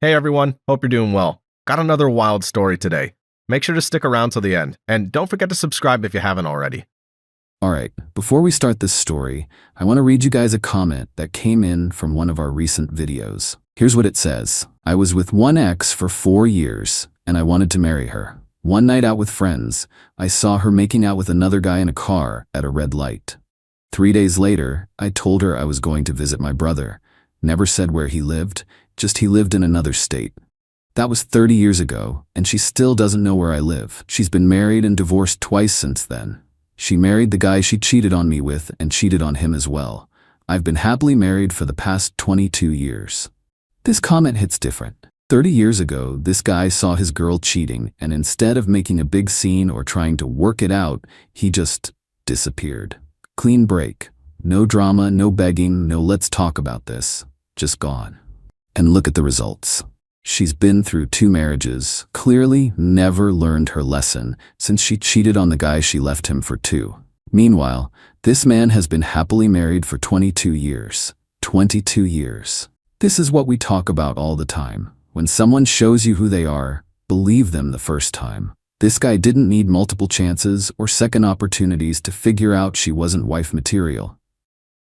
Hey everyone, hope you're doing well. Got another wild story today. Make sure to stick around till the end, and don't forget to subscribe if you haven't already. Alright, before we start this story, I want to read you guys a comment that came in from one of our recent videos. Here's what it says. I was with one ex for 4 years, and I wanted to marry her. One night out with friends, I saw her making out with another guy in a car at a red light. 3 days later, I told her I was going to visit my brother. Never said where he lived, just he lived in another state. That was 30 years ago, and she still doesn't know where I live. She's been married and divorced twice since then. She married the guy she cheated on me with and cheated on him as well. I've been happily married for the past 22 years. This comment hits different. 30 years ago, this guy saw his girl cheating, and instead of making a big scene or trying to work it out, he just disappeared. Clean break. No drama, no begging, no let's talk about this. Just gone. And look at the results. She's been through 2 marriages, clearly never learned her lesson since she cheated on the guy she left him for 2. Meanwhile, this man has been happily married for 22 years. 22 years. This is what we talk about all the time. When someone shows you who they are, believe them the first time. This guy didn't need multiple chances or second opportunities to figure out she wasn't wife material.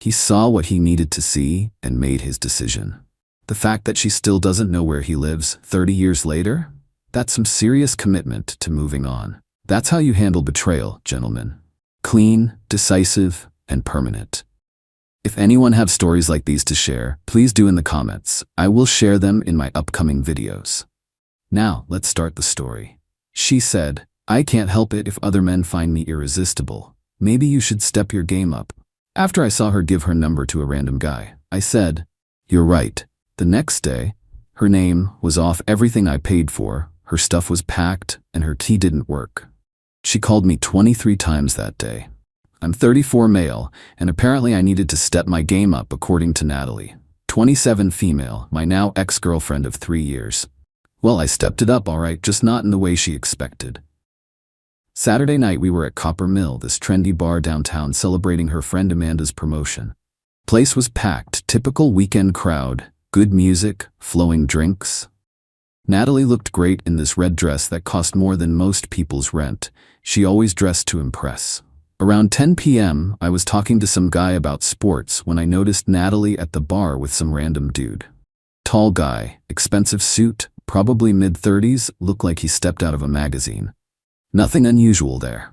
He saw what he needed to see and made his decision. The fact that she still doesn't know where he lives 30 years later? That's some serious commitment to moving on. That's how you handle betrayal, gentlemen. Clean, decisive, and permanent. If anyone have stories like these to share, please do in the comments. I will share them in my upcoming videos. Now, let's start the story. She said, I can't help it if other men find me irresistible. Maybe you should step your game up. After I saw her give her number to a random guy, I said, You're right. The next day, her name was off everything I paid for, her stuff was packed, and her key didn't work. She called me 23 times that day. I'm 34 male, and apparently I needed to step my game up according to Natalie. 27 female, my now ex-girlfriend of 3 years. Well, I stepped it up alright, just not in the way she expected. Saturday night we were at Copper Mill, this trendy bar downtown, celebrating her friend Amanda's promotion. Place was packed, typical weekend crowd. Good music, flowing drinks. Natalie looked great in this red dress that cost more than most people's rent. She always dressed to impress. Around 10 p.m., I was talking to some guy about sports when I noticed Natalie at the bar with some random dude. Tall guy, expensive suit, probably mid-30s, looked like he stepped out of a magazine. Nothing unusual there.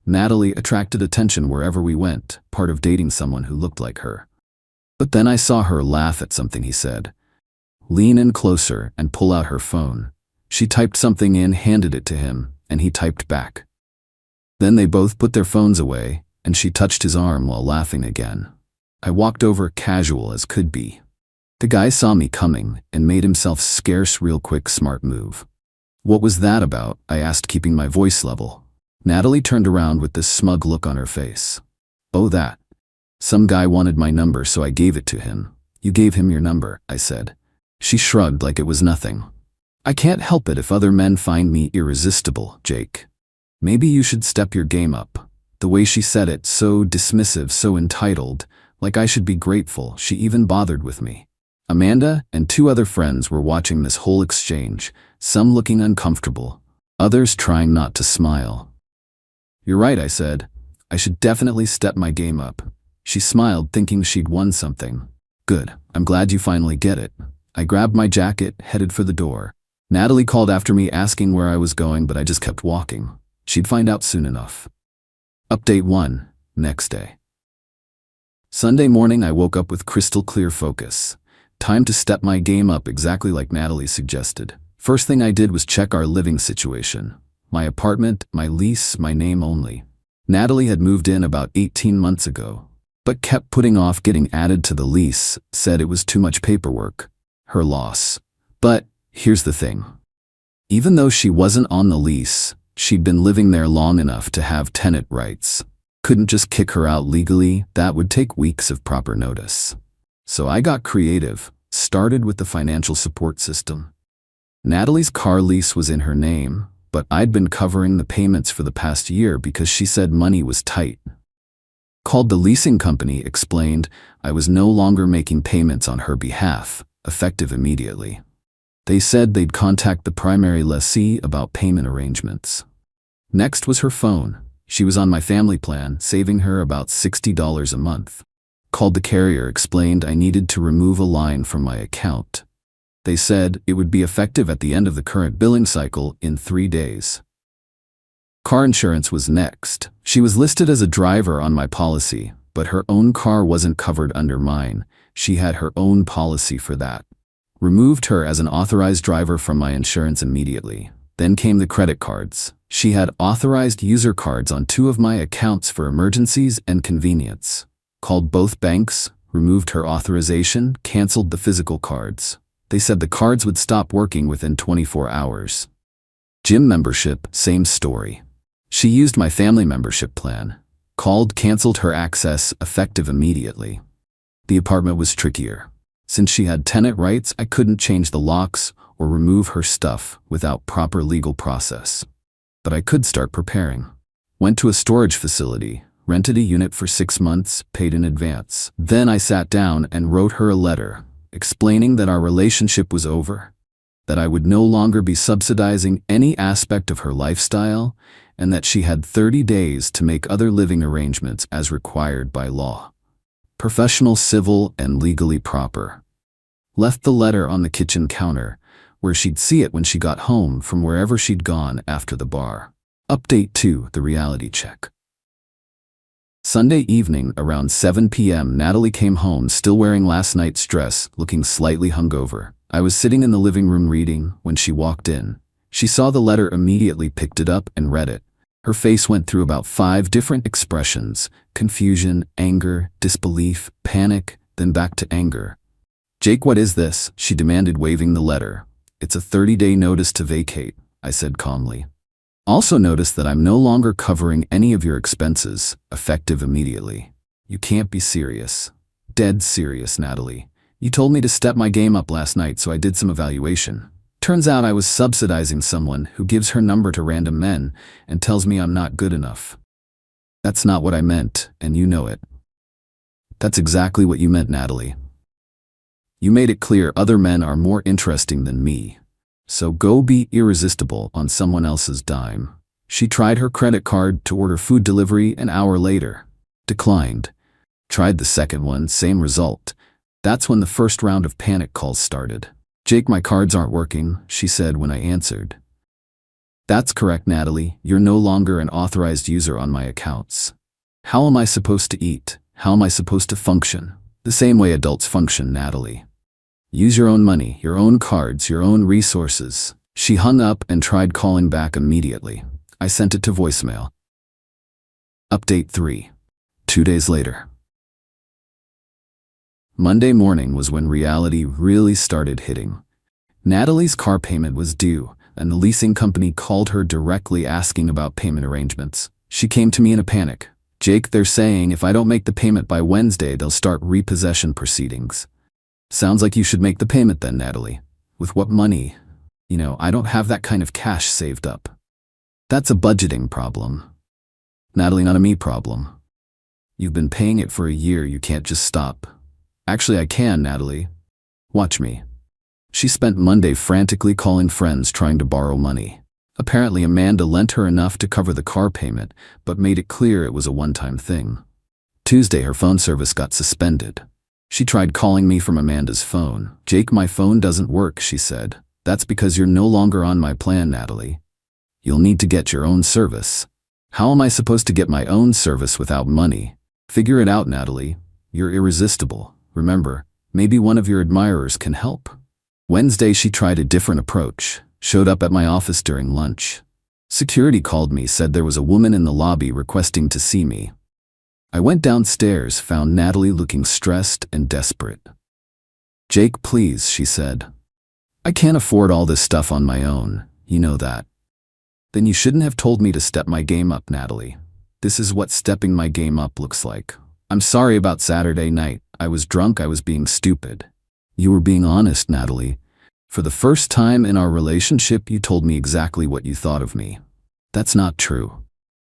Natalie attracted attention wherever we went, part of dating someone who looked like her. But then I saw her laugh at something he said. Lean in closer and pull out her phone. She typed something in, handed it to him, and he typed back. Then they both put their phones away, and she touched his arm while laughing again. I walked over, casual as could be. The guy saw me coming and made himself scarce real quick. Smart move. What was that about? I asked, keeping my voice level. Natalie turned around with this smug look on her face. Oh, that. Some guy wanted my number, so I gave it to him. You gave him your number, I said. She shrugged like it was nothing. I can't help it if other men find me irresistible, Jake. Maybe you should step your game up. The way she said it, so dismissive, so entitled, like I should be grateful she even bothered with me. Amanda and 2 other friends were watching this whole exchange, some looking uncomfortable, others trying not to smile. You're right, I said. I should definitely step my game up. She smiled, thinking she'd won something. Good, I'm glad you finally get it. I grabbed my jacket, headed for the door. Natalie called after me asking where I was going, but I just kept walking. She'd find out soon enough. Update 1, next day. Sunday morning I woke up with crystal clear focus. Time to step my game up exactly like Natalie suggested. First thing I did was check our living situation. My apartment, my lease, my name only. Natalie had moved in about 18 months ago, but kept putting off getting added to the lease, said it was too much paperwork. Her loss. But here's the thing. Even though she wasn't on the lease, she'd been living there long enough to have tenant rights. Couldn't just kick her out legally, that would take weeks of proper notice. So I got creative, started with the financial support system. Natalie's car lease was in her name, but I'd been covering the payments for the past year because she said money was tight. Called the leasing company, explained I was no longer making payments on her behalf, effective immediately. They said they'd contact the primary lessee about payment arrangements. Next was her phone. She was on my family plan, saving her about $60 a month. Called the carrier, explained I needed to remove a line from my account. They said it would be effective at the end of the current billing cycle in 3 days. Car insurance was next. She was listed as a driver on my policy, but her own car wasn't covered under mine. She had her own policy for that. Removed her as an authorized driver from my insurance immediately. Then came the credit cards. She had authorized user cards on 2 of my accounts for emergencies and convenience. Called both banks, removed her authorization, canceled the physical cards. They said the cards would stop working within 24 hours. Gym membership, same story. She used my family membership plan. Called, canceled her access, effective immediately. The apartment was trickier. Since she had tenant rights, I couldn't change the locks or remove her stuff without proper legal process. But I could start preparing. Went to a storage facility, rented a unit for 6 months, paid in advance. Then I sat down and wrote her a letter, explaining that our relationship was over, that I would no longer be subsidizing any aspect of her lifestyle, and that she had 30 days to make other living arrangements as required by law. Professional, civil, and legally proper. Left the letter on the kitchen counter, where she'd see it when she got home from wherever she'd gone after the bar. Update 2, the reality check. Sunday evening, around 7 p.m., Natalie came home still wearing last night's dress, looking slightly hungover. I was sitting in the living room reading when she walked in. She saw the letter, immediately picked it up and read it. Her face went through about 5 different expressions: confusion, anger, disbelief, panic, then back to anger. "Jake, what is this?" she demanded, waving the letter. "It's a 30-day notice to vacate," I said calmly. "Also notice that I'm no longer covering any of your expenses, effective immediately." "You can't be serious." "Dead serious, Natalie. You told me to step my game up last night, so I did some evaluation. Turns out I was subsidizing someone who gives her number to random men and tells me I'm not good enough." "That's not what I meant, and you know it." "That's exactly what you meant, Natalie. You made it clear other men are more interesting than me. So go be irresistible on someone else's dime." She tried her credit card to order food delivery an hour later. Declined. Tried the second one, same result. That's when the first round of panic calls started. "Jake, my cards aren't working," she said when I answered. "That's correct, Natalie. You're no longer an authorized user on my accounts. How am I supposed to eat? How am I supposed to function? The same way adults function, Natalie. Use your own money, your own cards, your own resources." She hung up and tried calling back immediately. I sent it to voicemail. Update 3. 2 days later. Monday morning was when reality really started hitting. Natalie's car payment was due, and the leasing company called her directly asking about payment arrangements. She came to me in a panic. "Jake, they're saying if I don't make the payment by Wednesday, they'll start repossession proceedings." "Sounds like you should make the payment then, Natalie." "With what money? I don't have that kind of cash saved up." "That's a budgeting problem." "Natalie, not a me problem. You've been paying it for a year, you can't just stop." "Actually, I can, Natalie. Watch me." She spent Monday frantically calling friends trying to borrow money. Apparently Amanda lent her enough to cover the car payment, but made it clear it was a one-time thing. Tuesday, her phone service got suspended. She tried calling me from Amanda's phone. "Jake, my phone doesn't work," she said. "That's because you're no longer on my plan, Natalie. You'll need to get your own service." "How am I supposed to get my own service without money?" "Figure it out, Natalie. You're irresistible. Remember, maybe one of your admirers can help." Wednesday, she tried a different approach. Showed up at my office during lunch. Security called me, said there was a woman in the lobby requesting to see me. I went downstairs, found Natalie looking stressed and desperate. "Jake, please," she said. "I can't afford all this stuff on my own, you know that." "Then you shouldn't have told me to step my game up, Natalie. This is what stepping my game up looks like. I'm sorry about Saturday night. I was drunk, I was being stupid." "You were being honest, Natalie. For the first time in our relationship, you told me exactly what you thought of me." "That's not true.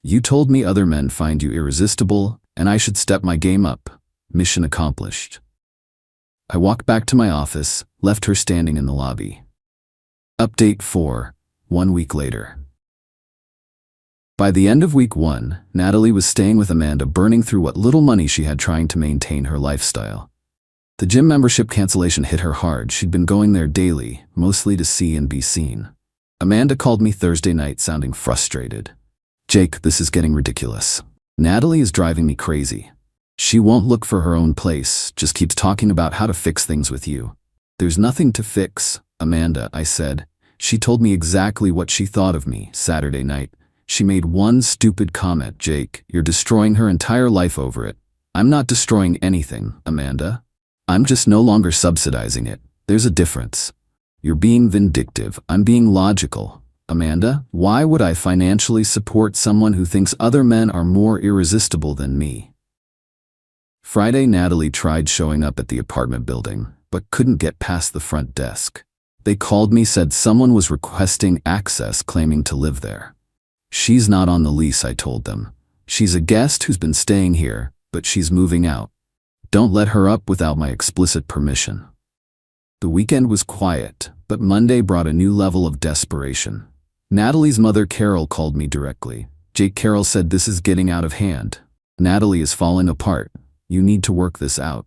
You told me other men find you irresistible, and I should step my game up. Mission accomplished." I walked back to my office, left her standing in the lobby. Update 4, 1 week later. By the end of week 1, Natalie was staying with Amanda, burning through what little money she had trying to maintain her lifestyle. The gym membership cancellation hit her hard. She'd been going there daily, mostly to see and be seen. Amanda called me Thursday night sounding frustrated. "Jake, this is getting ridiculous. Natalie is driving me crazy. She won't look for her own place, just keeps talking about how to fix things with you." "There's nothing to fix, Amanda," I said. She told me exactly what she thought of me Saturday night. She made one stupid comment. "Jake, you're destroying her entire life over it." "I'm not destroying anything, Amanda. I'm just no longer subsidizing it. There's a difference. You're being vindictive. I'm being logical. Amanda, why would I financially support someone who thinks other men are more irresistible than me?" Friday, Natalie tried showing up at the apartment building, but couldn't get past the front desk. They called me, said someone was requesting access, claiming to live there. "She's not on the lease," I told them. "She's a guest who's been staying here, but she's moving out. Don't let her up without my explicit permission." The weekend was quiet, but Monday brought a new level of desperation. Natalie's mother, Carol, called me directly. "Jake," Carol said, "this is getting out of hand. Natalie is falling apart. You need to work this out."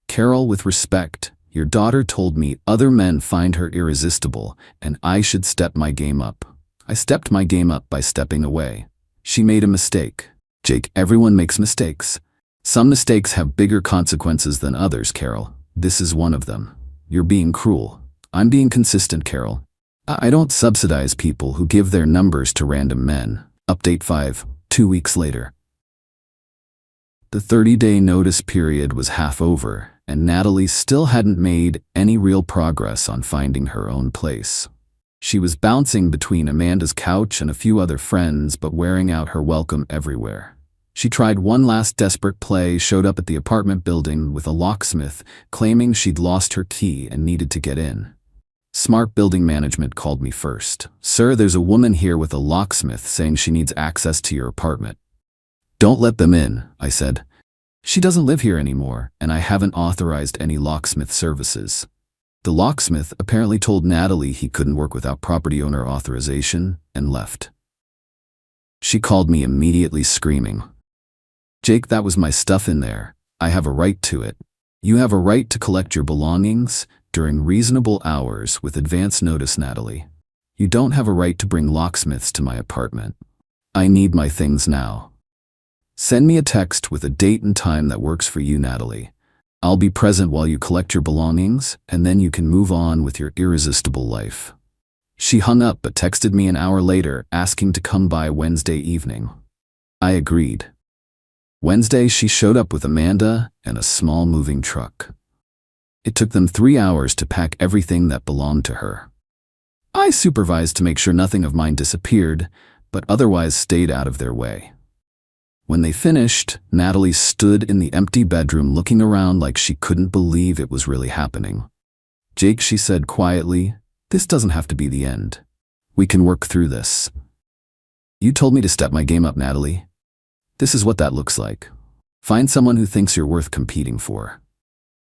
"Carol, with respect, your daughter told me other men find her irresistible, and I should step my game up. I stepped my game up by stepping away. She made a mistake." "Jake, everyone makes mistakes. Some mistakes have bigger consequences than others, Carol. This is one of them. You're being cruel." "I'm being consistent, Carol. I don't subsidize people who give their numbers to random men." Update 5, 2 weeks later. The 30-day notice period was half over, and Natalie still hadn't made any real progress on finding her own place. She was bouncing between Amanda's couch and a few other friends, but wearing out her welcome everywhere. She tried one last desperate play, showed up at the apartment building with a locksmith, claiming she'd lost her key and needed to get in. Smart building management called me first. "Sir, there's a woman here with a locksmith saying she needs access to your apartment." "Don't let them in," I said. "She doesn't live here anymore, and I haven't authorized any locksmith services." The locksmith apparently told Natalie he couldn't work without property owner authorization and left. She called me immediately, screaming, "Jake, that was my stuff in there. I have a right to it. You have a right to collect your belongings during reasonable hours with advance notice, Natalie. You don't have a right to bring locksmiths to my apartment. I need my things now. Send me a text with a date and time that works for you, Natalie. I'll be present while you collect your belongings, and then you can move on with your irresistible life." She hung up but texted me an hour later asking to come by Wednesday evening. I agreed. Wednesday, she showed up with Amanda and a small moving truck. It took them 3 hours to pack everything that belonged to her. I supervised to make sure nothing of mine disappeared, but otherwise stayed out of their way. When they finished, Natalie stood in the empty bedroom looking around like she couldn't believe it was really happening. "Jake," she said quietly, "this doesn't have to be the end. We can work through this. You told me to step my game up, Natalie. This is what that looks like. Find someone who thinks you're worth competing for."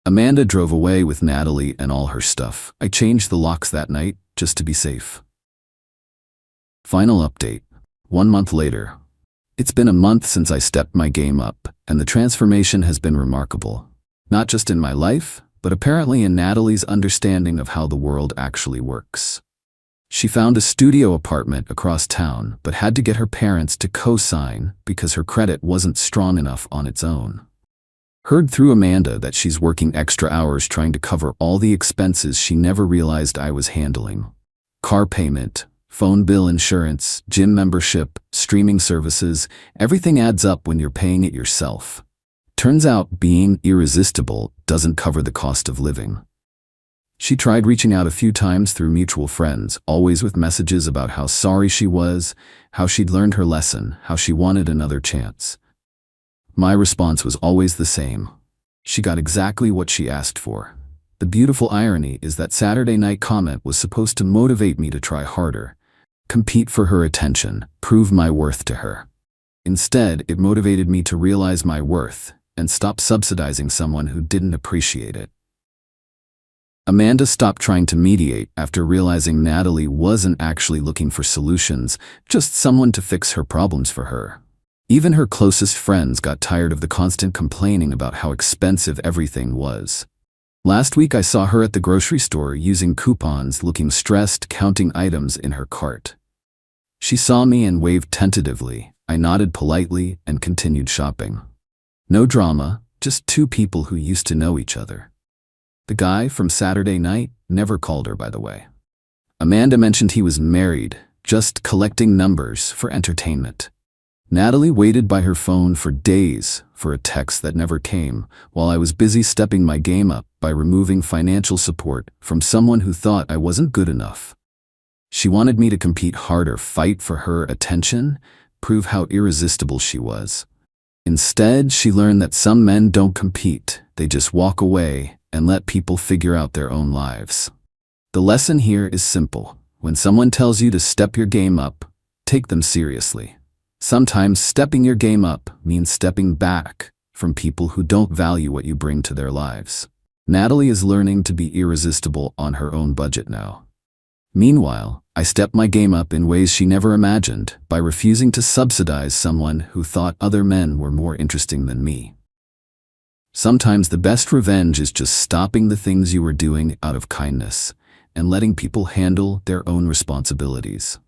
Amanda drove away with Natalie and all her stuff. I changed the locks that night just to be safe. Final update. 1 month later. It's been a month since I stepped my game up, and the transformation has been remarkable. Not just in my life, but apparently in Natalie's understanding of how the world actually works. She found a studio apartment across town, but had to get her parents to co-sign because her credit wasn't strong enough on its own. Heard through Amanda that she's working extra hours trying to cover all the expenses she never realized I was handling. Car payment, phone bill, insurance, gym membership, streaming services, everything adds up when you're paying it yourself. Turns out being irresistible doesn't cover the cost of living. She tried reaching out a few times through mutual friends, always with messages about how sorry she was, how she'd learned her lesson, how she wanted another chance. My response was always the same. She got exactly what she asked for. The beautiful irony is that Saturday night comment was supposed to motivate me to try harder, compete for her attention, prove my worth to her. Instead, it motivated me to realize my worth and stop subsidizing someone who didn't appreciate it. Amanda stopped trying to mediate after realizing Natalie wasn't actually looking for solutions, just someone to fix her problems for her. Even her closest friends got tired of the constant complaining about how expensive everything was. Last week I saw her at the grocery store using coupons, looking stressed, counting items in her cart. She saw me and waved tentatively. I nodded politely and continued shopping. No drama, just two people who used to know each other. The guy from Saturday night never called her, by the way. Amanda mentioned he was married, just collecting numbers for entertainment. Natalie waited by her phone for days for a text that never came, while I was busy stepping my game up by removing financial support from someone who thought I wasn't good enough. She wanted me to compete harder, fight for her attention, prove how irresistible she was. Instead, she learned that some men don't compete, they just walk away and let people figure out their own lives. The lesson here is simple. When someone tells you to step your game up, take them seriously. Sometimes stepping your game up means stepping back from people who don't value what you bring to their lives. Natalie is learning to be irresistible on her own budget now. Meanwhile, I stepped my game up in ways she never imagined by refusing to subsidize someone who thought other men were more interesting than me. Sometimes the best revenge is just stopping the things you were doing out of kindness and letting people handle their own responsibilities.